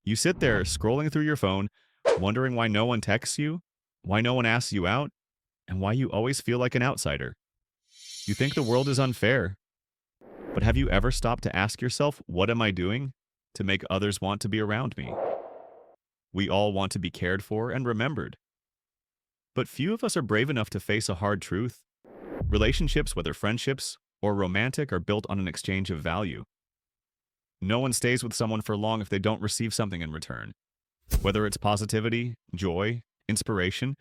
You sit there scrolling through your phone, wondering why no one texts you, why no one asks you out, and why you always feel like an outsider. You think the world is unfair, but have you ever stopped to ask yourself, what am I doing to make others want to be around me? We all want to be cared for and remembered, but few of us are brave enough to face a hard truth. Relationships, whether friendships or romantic, are built on an exchange of value. No one stays with someone for long if they don't receive something in return, whether it's positivity, joy, inspiration,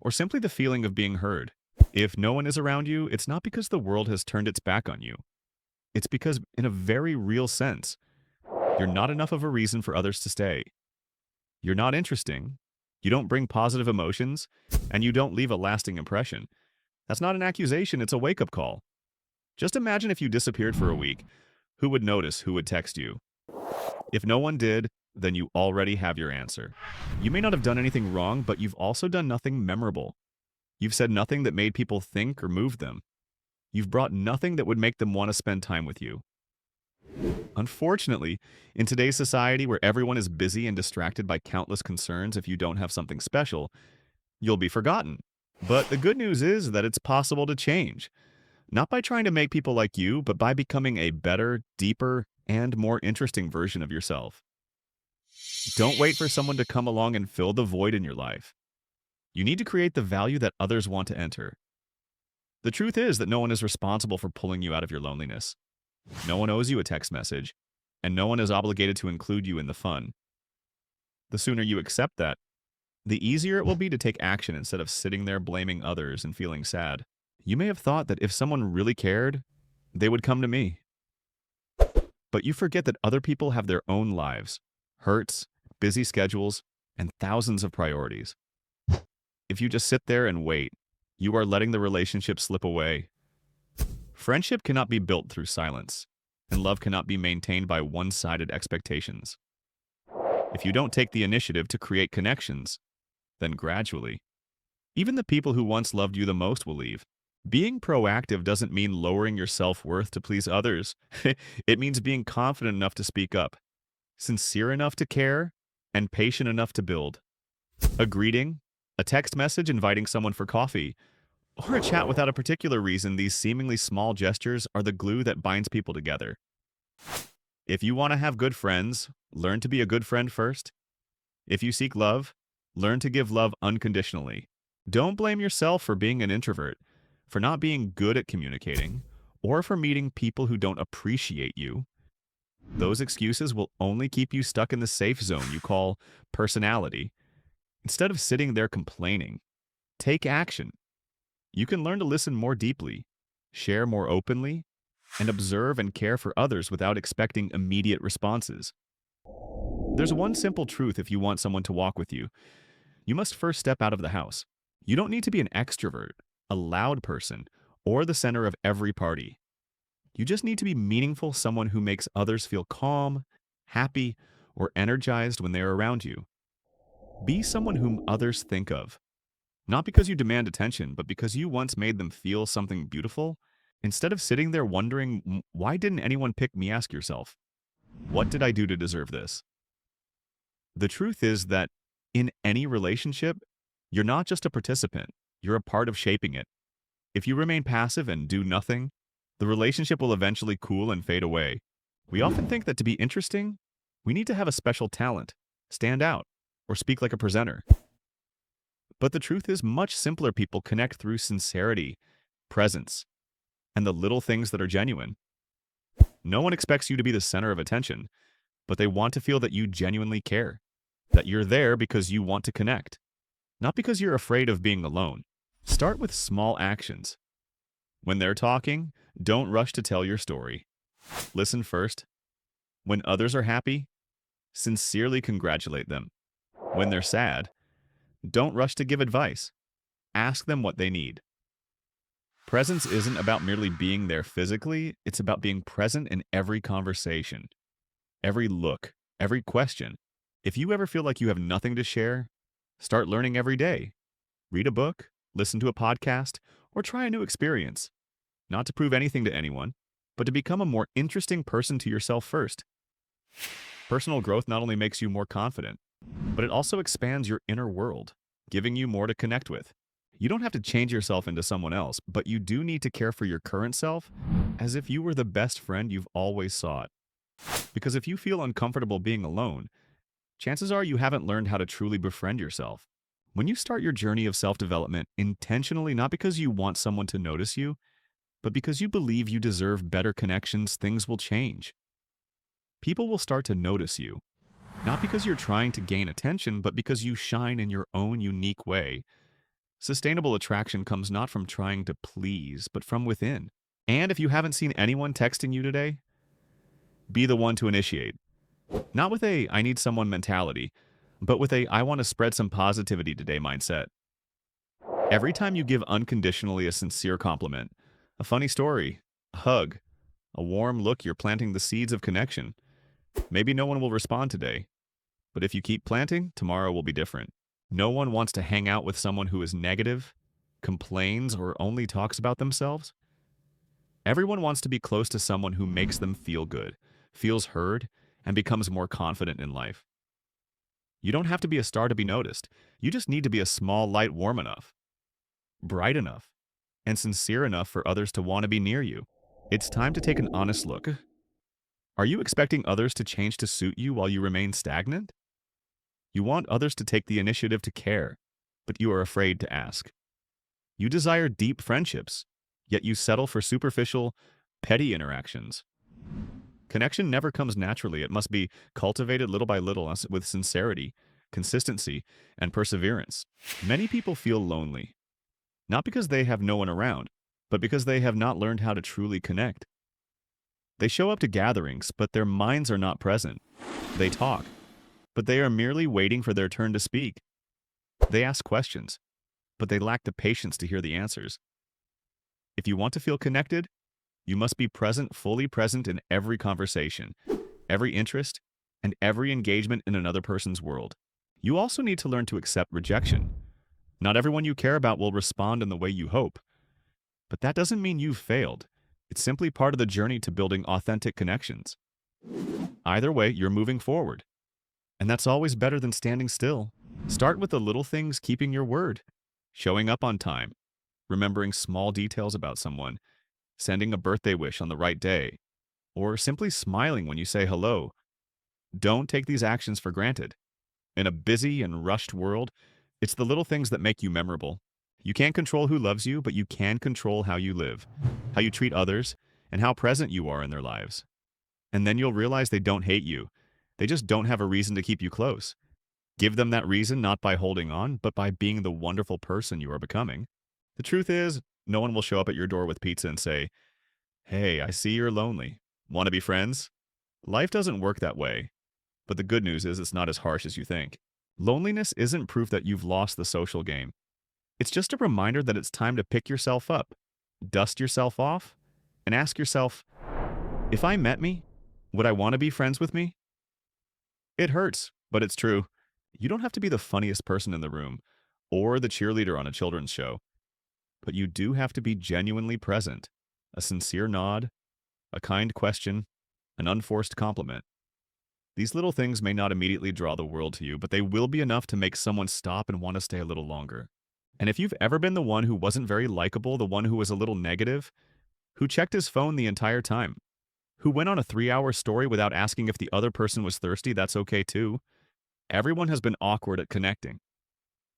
or simply the feeling of being heard. If no one is around you, it's not because the world has turned its back on you. It's because, in a very real sense, you're not enough of a reason for others to stay. You're not interesting, you don't bring positive emotions, and you don't leave a lasting impression. That's not an accusation, it's a wake-up call. Just imagine if you disappeared for a week. Who would notice? Who would text you? If no one did, then you already have your answer. You may not have done anything wrong, but you've also done nothing memorable. You've said nothing that made people think or move them. You've brought nothing that would make them want to spend time with you. Unfortunately, in today's society where everyone is busy and distracted by countless concerns, if you don't have something special, you'll be forgotten. But the good news is that it's possible to change. Not by trying to make people like you, but by becoming a better, deeper, and more interesting version of yourself. Don't wait for someone to come along and fill the void in your life. You need to create the value that others want to enter. The truth is that no one is responsible for pulling you out of your loneliness. No one owes you a text message, and no one is obligated to include you in the fun. The sooner you accept that, the easier it will be to take action instead of sitting there blaming others and feeling sad. You may have thought that if someone really cared, they would come to me. But you forget that other people have their own lives, hurts, busy schedules, and thousands of priorities. If you just sit there and wait, you are letting the relationship slip away. Friendship cannot be built through silence, and love cannot be maintained by one-sided expectations. If you don't take the initiative to create connections, then gradually, even the people who once loved you the most will leave. Being proactive doesn't mean lowering your self-worth to please others. It means being confident enough to speak up, sincere enough to care, and patient enough to build. A greeting, a text message inviting someone for coffee, or a chat without a particular reason, these seemingly small gestures are the glue that binds people together. If you want to have good friends, learn to be a good friend first. If you seek love, learn to give love unconditionally. Don't blame yourself for being an introvert, for not being good at communicating, or for meeting people who don't appreciate you. Those excuses will only keep you stuck in the safe zone you call personality. Instead of sitting there complaining, take action. You can learn to listen more deeply, share more openly, and observe and care for others without expecting immediate responses. There's one simple truth if you want someone to walk with you. You must first step out of the house. You don't need to be an extrovert, a loud person, or the center of every party. You just need to be meaningful, someone who makes others feel calm, happy, or energized when they are around you. Be someone whom others think of. Not because you demand attention, but because you once made them feel something beautiful. Instead of sitting there wondering, why didn't anyone pick me, ask yourself, what did I do to deserve this? The truth is that in any relationship, you're not just a participant, you're a part of shaping it. If you remain passive and do nothing, the relationship will eventually cool and fade away. We often think that to be interesting, we need to have a special talent, stand out, or speak like a presenter. But the truth is, much simpler people connect through sincerity, presence, and the little things that are genuine. No one expects you to be the center of attention, but they want to feel that you genuinely care, that you're there because you want to connect, not because you're afraid of being alone. Start with small actions. When they're talking, don't rush to tell your story. Listen first. When others are happy, sincerely congratulate them. When they're sad, don't rush to give advice. Ask them what they need. Presence isn't about merely being there physically, it's about being present in every conversation, every look, every question. If you ever feel like you have nothing to share, start learning every day. Read a book, listen to a podcast, or try a new experience. Not to prove anything to anyone, but to become a more interesting person to yourself first. Personal growth not only makes you more confident, but it also expands your inner world, giving you more to connect with. You don't have to change yourself into someone else, but you do need to care for your current self as if you were the best friend you've always sought. Because if you feel uncomfortable being alone, chances are you haven't learned how to truly befriend yourself. When you start your journey of self-development intentionally, not because you want someone to notice you, but because you believe you deserve better connections, things will change. People will start to notice you, not because you're trying to gain attention, but because you shine in your own unique way. Sustainable attraction comes not from trying to please, but from within. And if you haven't seen anyone texting you today, be the one to initiate. Not with a "I need someone" mentality, but with a "I want to spread some positivity today" mindset. Every time you give unconditionally a sincere compliment, a funny story, a hug, a warm look, you're planting the seeds of connection. Maybe no one will respond today, but if you keep planting, tomorrow will be different. No one wants to hang out with someone who is negative, complains, or only talks about themselves. Everyone wants to be close to someone who makes them feel good, feels heard, and becomes more confident in life. You don't have to be a star to be noticed. You just need to be a small light warm enough, bright enough, and sincere enough for others to want to be near you. It's time to take an honest look. Are you expecting others to change to suit you while you remain stagnant? You want others to take the initiative to care, but you are afraid to ask. You desire deep friendships, yet you settle for superficial, petty interactions. Connection never comes naturally. It must be cultivated little by little with sincerity, consistency, and perseverance. Many people feel lonely, not because they have no one around, but because they have not learned how to truly connect. They show up to gatherings, but their minds are not present. They talk, but they are merely waiting for their turn to speak. They ask questions, but they lack the patience to hear the answers. If you want to feel connected, you must be present, fully present in every conversation, every interest, and every engagement in another person's world. You also need to learn to accept rejection. Not everyone you care about will respond in the way you hope, but that doesn't mean you've failed. It's simply part of the journey to building authentic connections. Either way, you're moving forward, and that's always better than standing still. Start with the little things, keeping your word, showing up on time, remembering small details about someone, sending a birthday wish on the right day, or simply smiling when you say hello. Don't take these actions for granted. In a busy and rushed world, it's the little things that make you memorable. You can't control who loves you, but you can control how you live, how you treat others, and how present you are in their lives. And then you'll realize they don't hate you. They just don't have a reason to keep you close. Give them that reason not by holding on, but by being the wonderful person you are becoming. The truth is, no one will show up at your door with pizza and say, "Hey, I see you're lonely. Want to be friends?" Life doesn't work that way. But the good news is it's not as harsh as you think. Loneliness isn't proof that you've lost the social game. It's just a reminder that it's time to pick yourself up, dust yourself off, and ask yourself, if I met me, would I want to be friends with me? It hurts, but it's true. You don't have to be the funniest person in the room or the cheerleader on a children's show, but you do have to be genuinely present. A sincere nod, a kind question, an unforced compliment. These little things may not immediately draw the world to you, but they will be enough to make someone stop and want to stay a little longer. And if you've ever been the one who wasn't very likable, the one who was a little negative, who checked his phone the entire time, who went on a 3-hour story without asking if the other person was thirsty, that's okay too. Everyone has been awkward at connecting.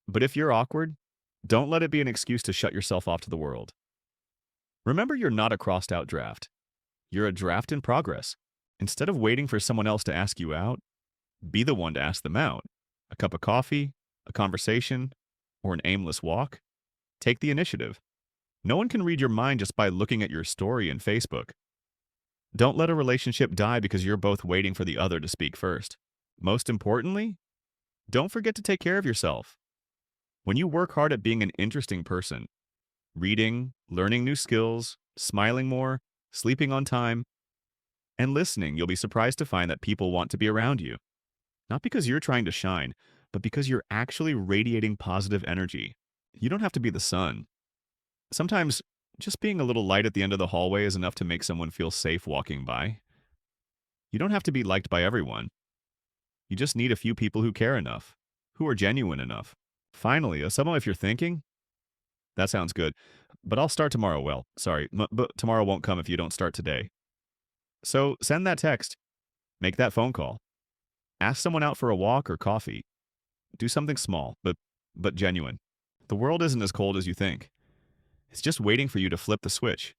But if you're awkward, don't let it be an excuse to shut yourself off to the world. Remember, you're not a crossed out draft. You're a draft in progress. Instead of waiting for someone else to ask you out, be the one to ask them out. A cup of coffee, a conversation, or an aimless walk. Take the initiative. No one can read your mind just by looking at your story in Facebook. Don't let a relationship die because you're both waiting for the other to speak first. Most importantly, don't forget to take care of yourself. When you work hard at being an interesting person, reading, learning new skills, smiling more, sleeping on time, and listening, you'll be surprised to find that people want to be around you. Not because you're trying to shine, but because you're actually radiating positive energy. You don't have to be the sun. Sometimes, just being a little light at the end of the hallway is enough to make someone feel safe walking by. You don't have to be liked by everyone. You just need a few people who care enough, who are genuine enough. Finally, someone if you're thinking, that sounds good, but I'll start tomorrow. Well, sorry, but tomorrow won't come if you don't start today. So send that text, make that phone call, ask someone out for a walk or coffee. Do something small, but genuine. The world isn't as cold as you think. It's just waiting for you to flip the switch.